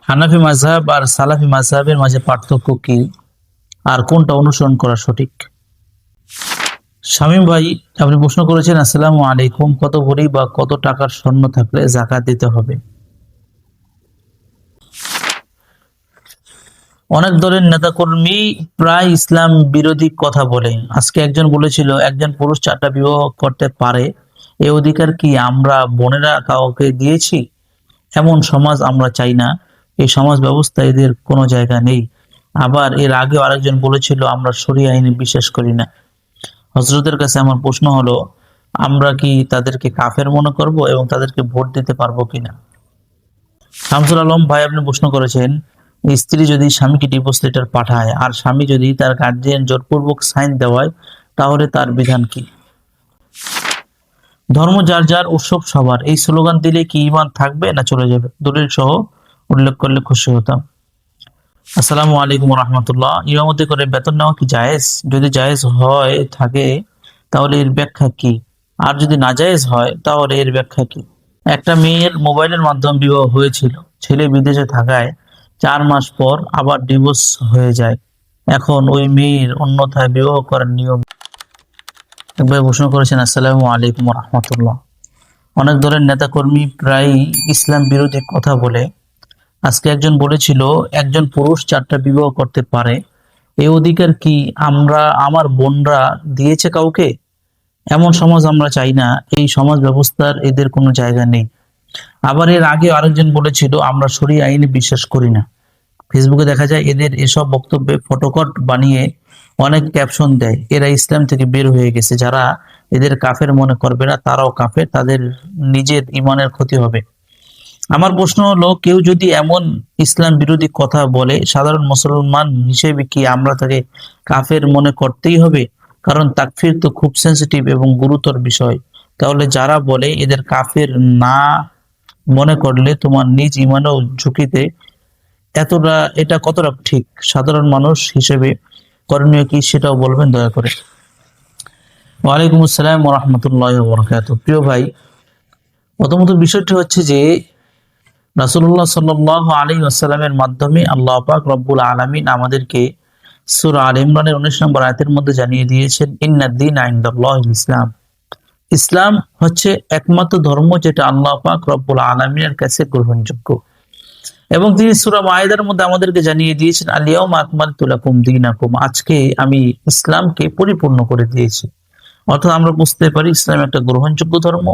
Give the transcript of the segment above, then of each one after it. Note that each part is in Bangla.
হানাফি মাযহাব আর সালাফি মাযহাবের মাঝে পার্থক্য কি, আর কোনটা অনুসরণ করা সঠিক? শামীম ভাই, আপনি প্রশ্ন করেছেন, আসসালামু আলাইকুম, কত ভরি বা কত টাকার স্বর্ণ থাকলে যাকাত দিতে হবে? অনেক দলের নেতাকর্মী প্রায় ইসলাম বিরোধী কথা বলে। আজকে একজন বলেছিল একজন পুরুষ 4টা বিবাহ করতে পারে, এই অধিকার কি আমরা বোনেরা কাউকে দিয়েছি? এমন সমাজ আমরা চাই না, এই সমাজ ব্যবস্থা এদের কোনো জায়গা নেই। আবার এর আগেও আরেকজন বলেছিল আমরা শরিয়া আইনে বিশ্বাস করি না। হযরতের কাছে আমার প্রশ্ন হলো, আমরা কি তাদেরকে কাফের মনে করব এবং তাদেরকে ভোট দিতে পারবো কিনা? শামসুল আলম ভাই, আপনি প্রশ্ন করেছেন, স্ত্রী যদি স্বামীকে ডিভোর্স লেটার পাঠায় আর স্বামী যদি তার গার্জিয়ান জোরপূর্বক সাইন দেওয়ায়, তাহলে তার বিধান কি? ধর্ম যার যার, উৎসব সবার, এই স্লোগান দিলে কি ঈমান থাকবে না চলে যাবে? দলিল সহ উল্লেখ করলে খুশি হতাম। আসসালামু আলাইকুম রাহমাতুল্লাহ। ইমামতি করে বেতন নেওয়া কি জায়েজ? যদি জায়েজ হয় থাকে তাহলে এর ব্যাখ্যা কি, আর যদি নাজায়েজ হয় তাহলে এর ব্যাখ্যা কি? একটা মেয়ের মোবাইলের মাধ্যমে বিবাহ হয়েছিল, ছেলে বিদেশে থাকায় 4 মাস পর আবার ডিভোর্স হয়ে যায়। এখন ওই মেয়ের অন্যথায় বিবাহ করার নিয়ম? একবার প্রশ্ন করেছেন, আসসালামু আলাইকুম রাহমাতুল্লাহ। অনেক দলের নেতাকর্মী প্রায়ই ইসলাম বিরোধী কথা বলে। আজকে একজন বলেছিল একজন পুরুষ 4টা বিবাহ করতে পারে, এই অধিকার কি আমরা আমার বোনরা দিয়েছে কাউকে? এমন সমাজ আমরা চাই না, এই সমাজ ব্যবস্থার এদের কোনো জায়গা নেই। আবার এর আগে আরেকজন বলেছিল আমরা শরিয়া আইনে বিশ্বাস করি না। ফেসবুকে দেখা যায় এদের এসব বক্তব্যে ফটোকট বানিয়ে অনেক ক্যাপশন দেয়, এরা ইসলাম থেকে বের হয়ে গেছে। যারা এদের কাফের মনে করবে না তারাও কাফের, তাদের নিজের ইমানের ক্ষতি হবে। আমার প্রশ্ন হলো, কেউ যদি এমন ইসলাম বিরোধী কথা বলে, সাধারণ মুসলমান হিসেবে কি আমরা তাকে কাফের মনে করতেই হবে? কারণ তাকফির তো খুব সেন্সিটিভ এবং গুরুতর বিষয়। তাহলে যারা বলে এদের কাফের না মনে করলে তোমার নিজ ইমানও ঝুঁকিতে, এটা কতটা ঠিক? সাধারণ মানুষ হিসেবে করণীয় কি সেটাও বলবেন দয়া করে। ওয়ালাইকুম আসসালাম ওয়া রাহমাতুল্লাহি ওয়া বারাকাতুহু। প্রিয় ভাই, প্রথমত বিষয়টি হচ্ছে যে রাসূলুল্লাহ সাল্লাল্লাহু আলাইহি ওয়াসাল্লামের মাধ্যমে আল্লাহ পাক রব্বুল আলামিন আমাদেরকে সূরা আল ইমরানের 19 নম্বর আয়াতের মধ্যে জানিয়ে দিয়েছেন, ইন্নাদ-দীনা ইনদাল্লাহিল ইসলাম। ইসলাম হচ্ছে একমাত্র ধর্ম যেটা আল্লাহ পাক রব্বুল আলামিনের কাছে গ্রহণযোগ্য। এবং তিনি সূরা মায়েদার মধ্যে আমাদেরকে জানিয়ে দিয়েছেন, আল ইয়াউমা আকমালতু লাকুম দীনাকুম, আজকে আমি ইসলামকে পরিপূর্ণ করে দিয়েছি। অর্থাৎ আমরা বুঝতে পারি ইসলাম একটা গ্রহণযোগ্য ধর্ম,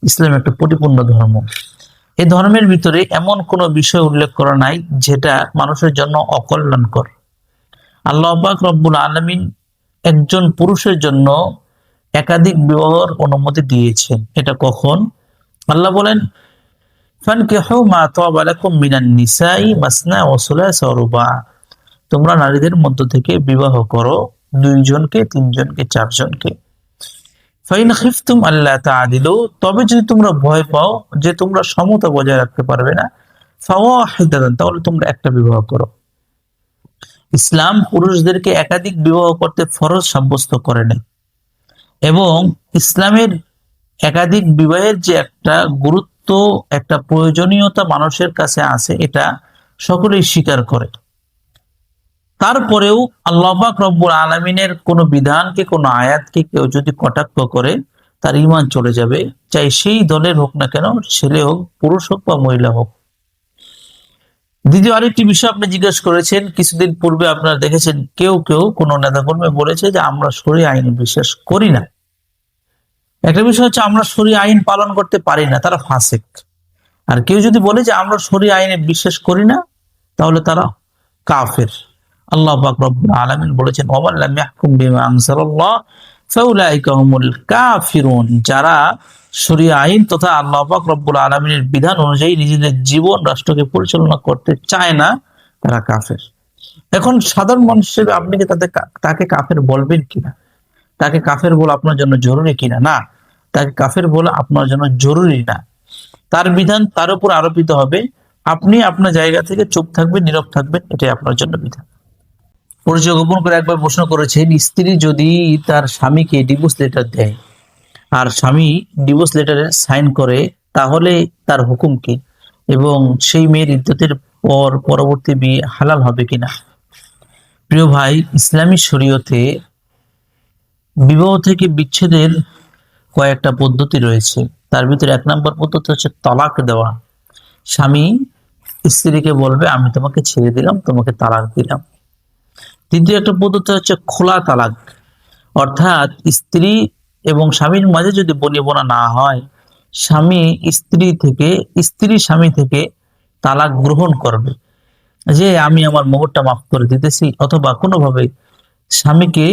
ইসলাম একটা পরিপূর্ণ ধর্ম। এই ধর্মের ভিতরে এমন কোন বিষয় উল্লেখ করা নাই যেটা মানুষের জন্য অকল্যাণকর। আল্লাহ পাক রব্বুল আলামিন একজন পুরুষের জন্য একাধিক বিবাহের অনুমতি দিয়েছেন। এটা কখন? আল্লাহ বলেন, ফানকিহু মা তাবা লাকুম মিনান নিসাই মাসনা ওয়া সুলাসা ওয়া রুবা, তোমরা নারীদের মধ্য থেকে বিবাহ করো 2 জনকে, 3 জনকে, 4 জনকে। ফাইন খিফতুম আল্লা তাআদিলু, তবে যদি তোমরা ভয় পাও যে তোমরা সমতা বজায় রাখতে পারবে না, ফাওয়াহিদাতান, তাহলে তোমরা একটা বিবাহ করো। ইসলাম পুরুষদেরকে একাধিক বিবাহ করতে ফরজ সাব্যস্ত করে নাই, এবং ইসলামের একাধিক বিবাহের যে একটা গুরুত্ব, একটা প্রয়োজনীয়তা মানুষের কাছে আছে, এটা সকলেই স্বীকার করে। তারপরেও আল্লাহ পাক রব্বুল আলামিনের কোন বিধানকে, কোন আয়াতকে কেউ যদি কটাক্ষ করে, তার ঈমান চলে যাবে, চাই সেই দলের হোক না কেন, ছেলে হোক, পুরুষ হোক বা মহিলা হোক। দ্বিতীয় আরেকটি বিষয় আপনি জিজ্ঞেস করেছেন, কিছুদিন পূর্বে আপনারা দেখেছেন কেউ কেউ কোন নেতাকর্মী বলেছে যে আমরা শরিয়া আইনে বিশ্বাস করি না। একটা বিষয় হচ্ছে আমরা শরিয়া আইন পালন করতে পারি না, তারা ফাসিক। আর কেউ যদি বলে যে আমরা শরিয়া আইনে বিশ্বাস করি না, তাহলে তারা কাফের। আল্লাহ পাক রব্বুল আলামিন বলেছেন, ওয়া মান লাম ইয়াহকুম বিমা আনজালাল্লাহ ফাউলাইকা হুমুল কাফিরুন, যারা শরিয়া আইন তথা আল্লাহ পাক রব্বুল আলামিনের বিধান অনুযায়ী নিজেদের জীবন রাষ্ট্রকে পরিচালনা করতে চায় না, তারা কাফের। এখন সাধারণ মানুষ হিসেবে আপনি কি তাকে কাফের বলবেন কিনা? তাকে কাফের বলা আপনার জন্য জরুরি কিনা? না, তাকে কাফের বলা আপনার জন্য জরুরি না। তার বিধান তার উপর আরোপিত হবে, আপনি আপনার জায়গা থেকে চুপ থাকবেন, নীরব থাকবেন, এটাই আপনার জন্য বিধান। পরিচয় গোপন করে একবার প্রশ্ন করেছেন, স্ত্রী যদি তার স্বামীকে ডিভোর্স লেটার দেয় আর স্বামী ডিভোর্স লেটারে সাইন করে, তাহলে তার হুকুম কি? এবং সেই মেয়ের ইদ্যতের পর পরবর্তী বিয়ে হালাল হবে কিনা। প্রিয় ভাই, ইসলামী শরীয়তে বিবাহ থেকে বিচ্ছেদের কয়েকটা পদ্ধতি রয়েছে। তার ভিতরে 1 নম্বর পদ্ধতি হচ্ছে তালাক দেওয়া। স্বামী স্ত্রীকে বলবে আমি তোমাকে ছেড়ে দিলাম, তোমাকে তালাক দিলাম। দ্বিতীয় একটা পদ্ধতি হচ্ছে খোলা তালাক, অর্থাৎ স্ত্রী এবং স্বামীর মাঝে যদি বনিবনা না হয়, স্বামী স্ত্রী স্বামী থেকে তালাক গ্রহণ করবে যে আমি আমার মোহরটা মাফ করে দিতেছি, অথবা কোনোভাবে স্বামীকে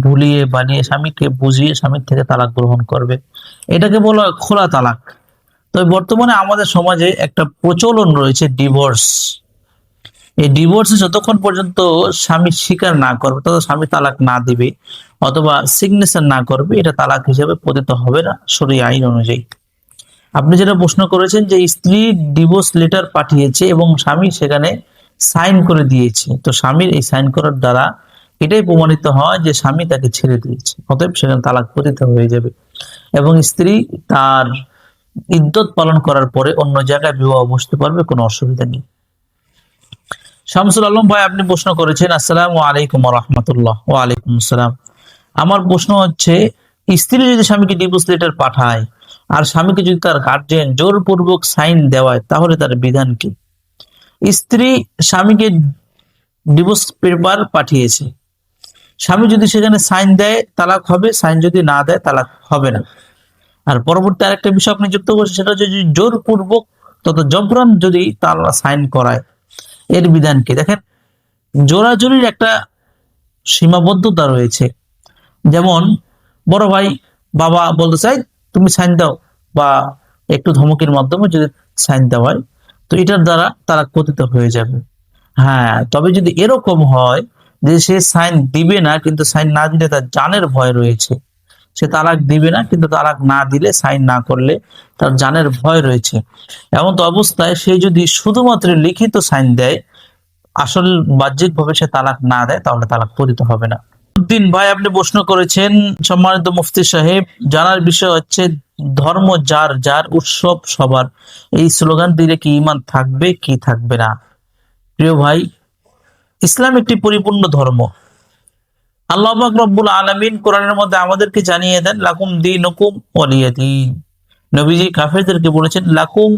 ভুলিয়ে বানিয়ে স্বামীকে বুঝিয়ে স্বামীর থেকে তালাক গ্রহণ করবে। এটাকে বলা হয় খোলা তালাক। তবে বর্তমানে আমাদের সমাজে একটা প্রচলন রয়েছে ডিভোর্স। এই ডিভোর্সে যতক্ষণ পর্যন্ত স্বামী স্বীকার না করবে, তত স্বামী তালাক না দিবে অথবা সিগনেচার না করবে, এটা তালাক হিসেবে পতিত হবে না শরীয়ত আইন অনুযায়ী। আপনি যেটা প্রশ্ন করেছেন যে স্ত্রী ডিভোর্স লেটার পাঠিয়েছে এবং স্বামী সেখানে সাইন করে দিয়েছে, তো স্বামীর এই সাইন করার দ্বারা এটাই প্রমাণিত হয় যে স্বামী তাকে ছেড়ে দিয়েছে, অতএব সেখানে তালাক পতিত হয়ে যাবে এবং স্ত্রী তার ইদ্যত পালন করার পরে অন্য জায়গায় বিবাহ বসতে পারবে, কোনো অসুবিধা নেই। শামসুল আলম ভাই, আপনি প্রশ্ন করেছেন আসসালামু আলাইকুম ওয়া রাহমাতুল্লাহ। ওয়া আলাইকুম আসসালাম। আমার প্রশ্ন হচ্ছে, স্ত্রী যদি স্বামীকে ডিভোর্স লেটার পাঠায় আর স্বামীকে যদি তার গার্জিয়ান জোরপূর্বক সাইন দেওয়ায়, তাহলে তার বিধান কি? স্ত্রী স্বামীকে ডিভোর্স পেপার পাঠিয়েছে, স্বামী যদি সেখানে সাইন দেয় তালাক হবে, সাইন যদি না দেয় তালাক হবে না। আর পরবর্তী আরেকটা বিষয় আপনি যুক্ত করছেন, সেটা হচ্ছে যদি জোরপূর্বক তথা জবরান যদি তার সাইন করায়, এর বিধান কি? দেখেন, জোরাজুরির একটা সীমাবদ্ধতা রয়েছে। যেমন বড় ভাই বাবা বলতে চাই তুমি সাইন দাও, বা একটু ধমকের মাধ্যমে যদি সাইন দেওয়া হয়, তো এটার দ্বারা তালাক পতিত হয়ে যাবে। হ্যাঁ, তবে যদি এরকম হয় যে সে সাইন দিবে না, কিন্তু সাইন না দিলে তার জানের ভয় রয়েছে, সে তালাক দিবে না কিন্তু তালাক না দিলে, সাইন না করলে তার জানের ভয় রয়েছে, এমন তো অবস্থায় সে যদি শুধুমাত্র লিখিত সাইন দেয়, আসল বাহ্যিক ভাবে সে তালাক না দেয়, তাহলে তালাক পতিত হবে না। উদ্দিন ভাই, আপনি প্রশ্ন করেছেন সম্মানিত মুফতি সাহেব, জানার বিষয় হচ্ছে ধর্ম যার যার, উৎসব সবার, এই স্লোগান দিলে কি ঈমান থাকবে কি থাকবে না? প্রিয় ভাই, ইসলাম একটি পরিপূর্ণ ধর্ম। আল্লাহ পাক রব্বুল আলামিন কোরআনের মধ্যে আমাদেরকে জানিয়ে দেন লাকুম দীনুকুম ওয়ালিয়া দীন। নবীজি কাফেরদেরকে বলেছেন লাকুম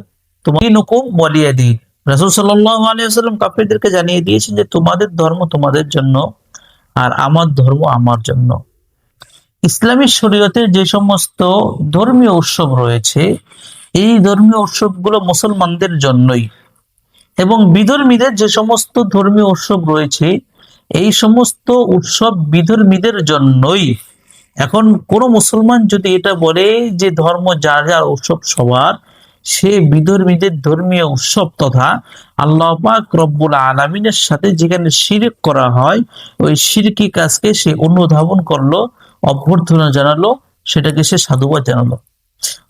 তোমার দীনুকুম ওয়ালিয়া দীন। রাসূল সাল্লাল্লাহু আলাইহি ওয়াসাল্লাম কাফেরদেরকে জানিয়ে দিয়েছেন যে তোমাদের ধর্ম তোমাদের জন্য আর আমার ধর্ম আমার জন্য। ইসলামী শরীয়তের যে সমস্ত ধর্মীয় উৎসব রয়েছে, এই ধর্মীয় উৎসবগুলো মুসলমানদের জন্যই, এবং বিধর্মীদের যে সমস্ত ধর্মীয় উৎসব রয়েছে, এই সমস্ত উৎসব বিধর্মীদের জন্যই। এখন কোন মুসলমান যদি এটা বলে যে ধর্ম যার যার, উৎসব সবার, সে বিধর্মীদের ধর্মীয় উৎসব তথা আল্লাহ পাক রব্বুল আলামিনের সাথে যেখানে শিরক করা হয়, ওই শিরকি কাজকে সে অনুধাবন করলো, অভ্যর্থনা জানালো, সেটাকে সে সাধুবাদ জানালো।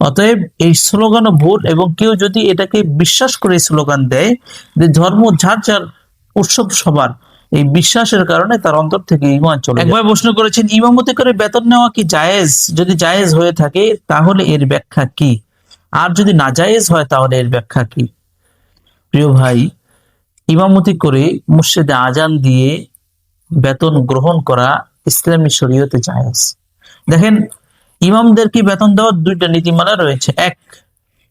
অতএব এই স্লোগানও ভুল, এবং কেউ যদি এটাকে বিশ্বাস করে স্লোগান দেয় যে ধর্ম যার যার, উৎসব সবার, এই বিশ্বাসের কারণে তার অন্তর থেকে ঈমান চলে যায়। একবার প্রশ্ন করেছেন, ইমামতি করে বেতন নেওয়া কি জায়েজ? যদি জায়েজ হয়ে থাকে তাহলে এর ব্যাখ্যা কি, আর যদি না জায়েজ হয় তাহলে এর ব্যাখ্যা কি? প্রিয় ভাই, ইমামতি করে মসজিদে আজান দিয়ে বেতন গ্রহণ করা ইসলামী শরীয়তে জায়েজ। দেখেন, ইমামদেরকে বেতন দেওয়ার 2টা নীতিমালা রয়েছে। এক,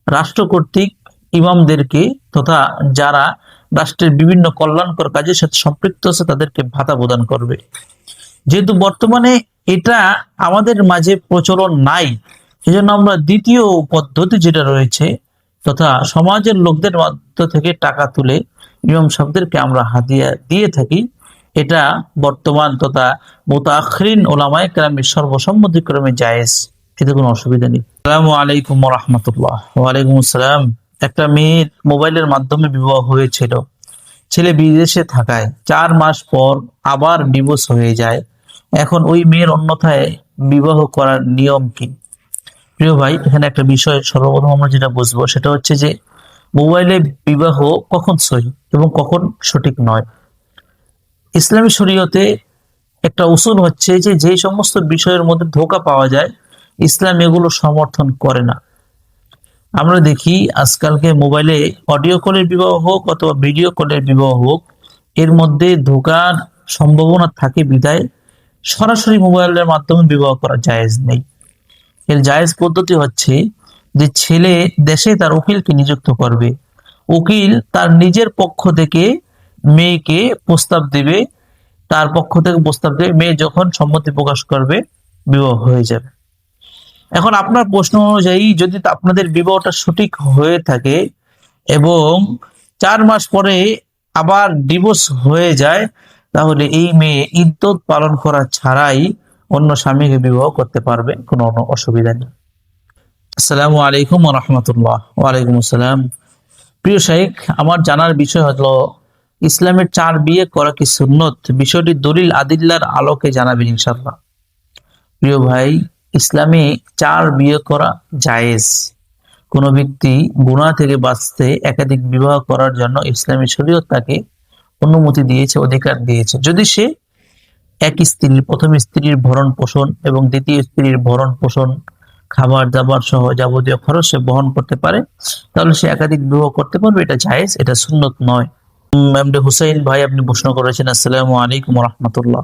রাষ্ট্র কর্তৃক ইমামদেরকে তথা যারা রাষ্ট্রের বিভিন্ন কল্যাণকর কাজের সাথে সম্পৃক্ত আছে তাদেরকে ভাতা প্রদান করবে। যেহেতু বর্তমানে এটা আমাদের মাঝে প্রচলন নাই, সেজন্য আমরা দ্বিতীয় পদ্ধতি যেটা রয়েছে, তথা সমাজের লোকদের মধ্য থেকে টাকা তুলে ইমাম সাহেবদেরকে আমরা হাদিয়া দিয়ে থাকি। এটা বর্তমান তথা মুতাআখিরিন উলামায়ে কেরামের সর্বসম্মতিক্রমে জায়েজ, এতে কোনো অসুবিধা নেই। আসসালামু আলাইকুম ওয়া রাহমাতুল্লাহ। ওয়া আলাইকুম আসসালাম। একটা মেয়ের মোবাইলের মাধ্যমে বিবাহ হয়েছিল, ছেলে বিদেশে থাকায় 4 মাস পর আবার ডিভোর্স হয়ে যায়। এখন ওই মেয়ের অন্যথায় বিবাহ করার নিয়ম কি? প্রিয় ভাই, এখানে একটা বিষয় সর্বপ্রথম আমরা যেটা বুঝবো সেটা হচ্ছে যে মোবাইলে বিবাহ কখন সহিহ এবং কখন সঠিক নয়। ইসলামী শরীয়তে একটা উসুল হচ্ছে যে যে সমস্ত বিষয়ের মধ্যে ধোঁকা পাওয়া যায়, ইসলাম এগুলো সমর্থন করে না। আমরা দেখি আজকালকে মোবাইলে অডিও কলের বিবাহ হোক অথবা ভিডিও কলের বিবাহ হোক, এর মধ্যে ধোঁকার সম্ভাবনা থাকে বিধায় সরাসরি মোবাইলের মাধ্যমে বিবাহ করা জায়েজ নেই। এর জায়েজ পদ্ধতি হচ্ছে যে ছেলে দেশে তার উকিলকে নিযুক্ত করবে, উকিল তার নিজের পক্ষ থেকে মেয়েকে প্রস্তাব দিবে, তার পক্ষ থেকে প্রস্তাব দেবে, মেয়ে যখন সম্মতি প্রকাশ করবে বিবাহ হয়ে যাবে। এখন আপনার প্রশ্ন অনুযায়ী যদি আপনাদের বিবাহটা সঠিক হয়ে থাকে এবং 4 মাস পরে আবার ডিভোর্স হয়ে যায়, তাহলে এই মেয়ে ইদ্যত পালন করা ছাড়াই অন্য স্বামীকে বিবাহ করতে পারবে, কোনো অসুবিধা নেই। আসসালামু আলাইকুম ওয়া রাহমাতুল্লাহ। ওয়ালাইকুম আসসালাম। প্রিয় শাইখ, আমার জানার বিষয় হলো ইসলামের 4 বিয়ে করা কি সুন্নত? বিষয়টি দলিল আদিল্লার আলোকে জানাবেন ইনশাআল্লাহ। প্রিয় ভাই, ইসলামে 4 বিয়ে করা জায়েজ। কোনো ব্যক্তি গুনাহ থেকে বাঁচতে একাধিক বিবাহ করার জন্য ইসলামী শরীয়ত তাকে অনুমতি দিয়েছে, অধিকার দিয়েছে, যদি সে এক স্ত্রীর, প্রথম স্ত্রীর ভরণ পোষণ এবং দ্বিতীয় স্ত্রীর ভরণ পোষণ, খাবার দাবার সহ যাবতীয় খরচ সে বহন করতে পারে, তাহলে সে একাধিক বিবাহ করতে পারবে। এটা জায়েজ, এটা সুন্নত নয়। এমডি হুসাইন ভাই আপনি প্রশ্ন করেছেন, আসসালামু আলাইকুম রাহমাতুল্লাহ।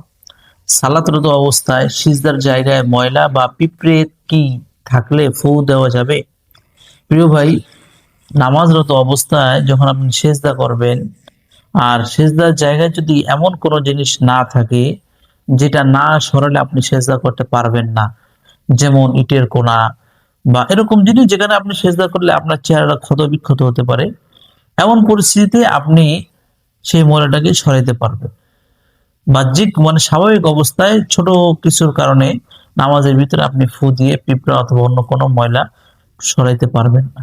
সালাতরত অবস্থায় সিজদার জায়গায় ময়লা বা পিঁপড়ে কি থাকলে ফু দেওয়া যাবে? প্রিয় ভাই, নামাজরত অবস্থায় যখন আপনি সেজদা করবেন আর সেজদার জায়গায় যদি এমন কোনো জিনিস না থাকে যেটা না সরালে আপনি সেজদা করতে পারবেন না, যেমন ইটের কোনা বা এরকম জিনিস যেখানে আপনি সেজদা করলে আপনার চেহারাটা ক্ষত বিক্ষত হতে পারে, এমন পরিস্থিতিতে আপনি সেই ময়লাটাকে সরাইতে পারবেন। বাহ্যিক মানে স্বাভাবিক অবস্থায় ছোট কিছুর কারণে নামাজের ভিতরে আপনি ফু দিয়ে পিঁপড়া অথবা অন্য কোনো ময়লা সরাইতে পারবেন না।